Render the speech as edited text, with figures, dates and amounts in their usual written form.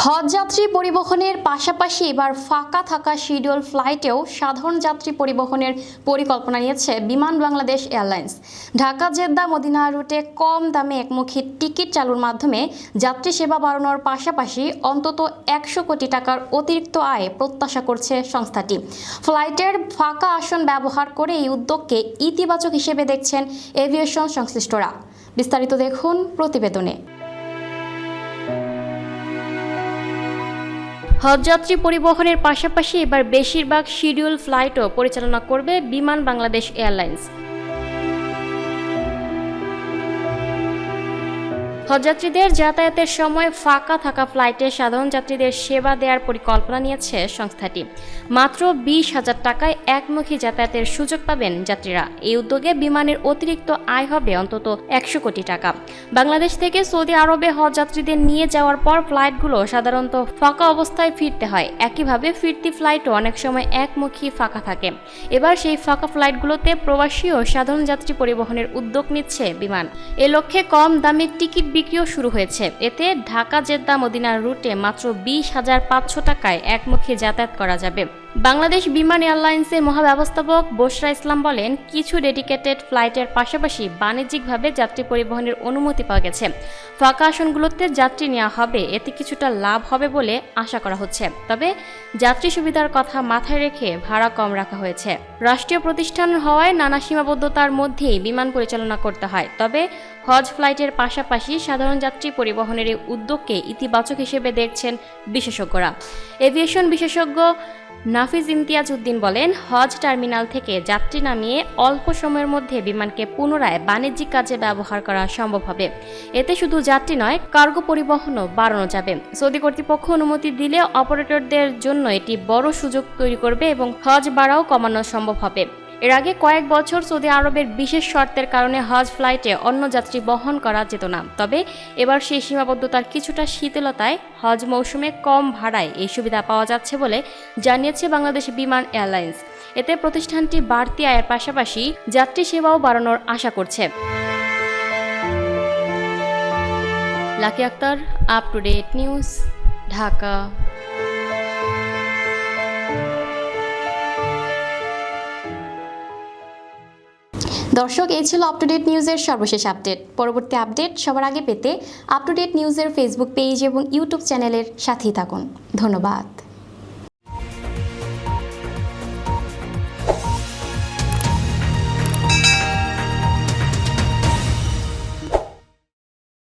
হজ যাত্রী পরিবহনের পাশাপাশি এবার ফাঁকা থাকা শিডিউল ফ্লাইটেও সাধারণ যাত্রী পরিবহনের পরিকল্পনা নিয়েছে Biman Bangladesh Airlines. Dhaka Jeddah Medina রুটে কম দামে একমুখী টিকিট চালুর মাধ্যমে যাত্রী সেবা বাড়ানোর পাশাপাশি অন্তত 100 কোটি টাকার অতিরিক্ত আয় প্রত্যাশা করছে সংস্থাটি। ফ্লাইটের ফাঁকা আসন ব্যবহার করে এই উদ্যোগকে ইতিবাচক হিসেবে দেখছেন এভিয়েশন সংশ্লিষ্টরা। বিস্তারিত দেখুন প্রতিবেদনে। হজযাত্রী পরিবহনের পাশাপাশি এবার বেশিরভাগ শিডিউল ফ্লাইটও পরিচালনা করবে বিমান বাংলাদেশ এয়ারলাইন্স। হজযাত্রীদের যাতায়াতের সময় ফাঁকা থাকা ফ্লাইটে সাধারণ যাত্রীদের সেবা দেওয়ার পরিকল্পনা নিয়েছে সংস্থাটি। মাত্র 20,000 টাকায় একমুখী যাতায়াতের সুযোগ পাবেন যাত্রীরা। এই উদ্যোগে বিমানের অতিরিক্ত আয় হবে অন্তত 100 কোটি টাকা। বাংলাদেশ থেকে সৌদি আরবে হজযাত্রীদের নিয়ে যাওয়ার পর ফ্লাইটগুলো সাধারণত ফাঁকা অবস্থায় ফিরতে হয়। একইভাবে ফিরতি ফ্লাইটও অনেক সময় একমুখী ফাঁকা থাকে। এবার সেই ফাঁকা ফ্লাইটগুলোতে প্রবাসী ও সাধারণ যাত্রী পরিবহনের উদ্যোগ নিচ্ছে বিমান। এ লক্ষ্যে কম দামে টিকিট বিক্রিও শুরু হয়েছে। এতে ঢাকা জেদ্দা মদিনা রুটে মাত্র 20,500 টাকায় একমুখী যাতায়াত করা যাবে। বাংলাদেশ বিমান এয়ারলাইন্সের মহাব্যবস্থাপক বশরা ইসলাম বলেন, কিছু ডেডিকেটেড ফ্লাইটের পাশাপাশি বাণিজ্যিকভাবে যাত্রী পরিবহনের অনুমতি পাওয়া গেছে। ফাঁকা আসনগুলোতে যাত্রী নেওয়া হবে, এতে কিছুটা লাভ হবে বলে আশা করা হচ্ছে। তবে যাত্রী সুবিধার কথা মাথায় রেখে ভাড়া কম রাখা হয়েছে। রাষ্ট্রীয় প্রতিষ্ঠান হওয়ায় নানা সীমাবদ্ধতার মধ্যেই বিমান পরিচালনা করতে হয়। তবে হজ ফ্লাইটের পাশাপাশি সাধারণ যাত্রী পরিবহনের এই উদ্যোগকে ইতিবাচক হিসেবে দেখছেন বিশেষজ্ঞরা। এভিয়েশন বিশেষজ্ঞ নাফিজ ইমতিয়াজ উদ্দিন বলেন, হজ টার্মিনাল থেকে যাত্রী নামিয়ে অল্প সময়ের মধ্যে বিমানকে পুনরায় বাণিজ্যিক কাজে ব্যবহার করা সম্ভব হবে। এতে শুধু যাত্রী নয়, কার্গো পরিবহনও বাড়ানো যাবে। সৌদি কর্তৃপক্ষ অনুমতি দিলে অপারেটরদের জন্য এটি বড় সুযোগ তৈরি করবে এবং হজ ভাড়াও কমানো সম্ভব হবে। এর আগে কয়েক বছর সৌদি আরবের বিশেষ শর্তের কারণে হজ ফ্লাইটে অন্য যাত্রী বহন করা যেত না। তবে এবার সেই সীমাবদ্ধতার কিছুটা শিথিলতায় হজ মৌসুমে কম ভাড়ায় এই সুবিধা পাওয়া যাচ্ছে বলে জানিয়েছে বাংলাদেশ বিমান এয়ারলাইন্স। এতে প্রতিষ্ঠানটি বাড়তি আয়ের পাশাপাশি যাত্রী সেবাও বাড়ানোর আশা করছে। Lucky Akhter, up to date news, Dhaka. দর্শক, এই ছিল আপ টু ডেট নিউজের সর্বশেষ আপডেট। পরবর্তী আপডেট সবার আগে পেতে আপ টু ডেট নিউজের ফেসবুক পেজ এবং ইউটিউব চ্যানেলের সাথেই থাকুন। ধন্যবাদ।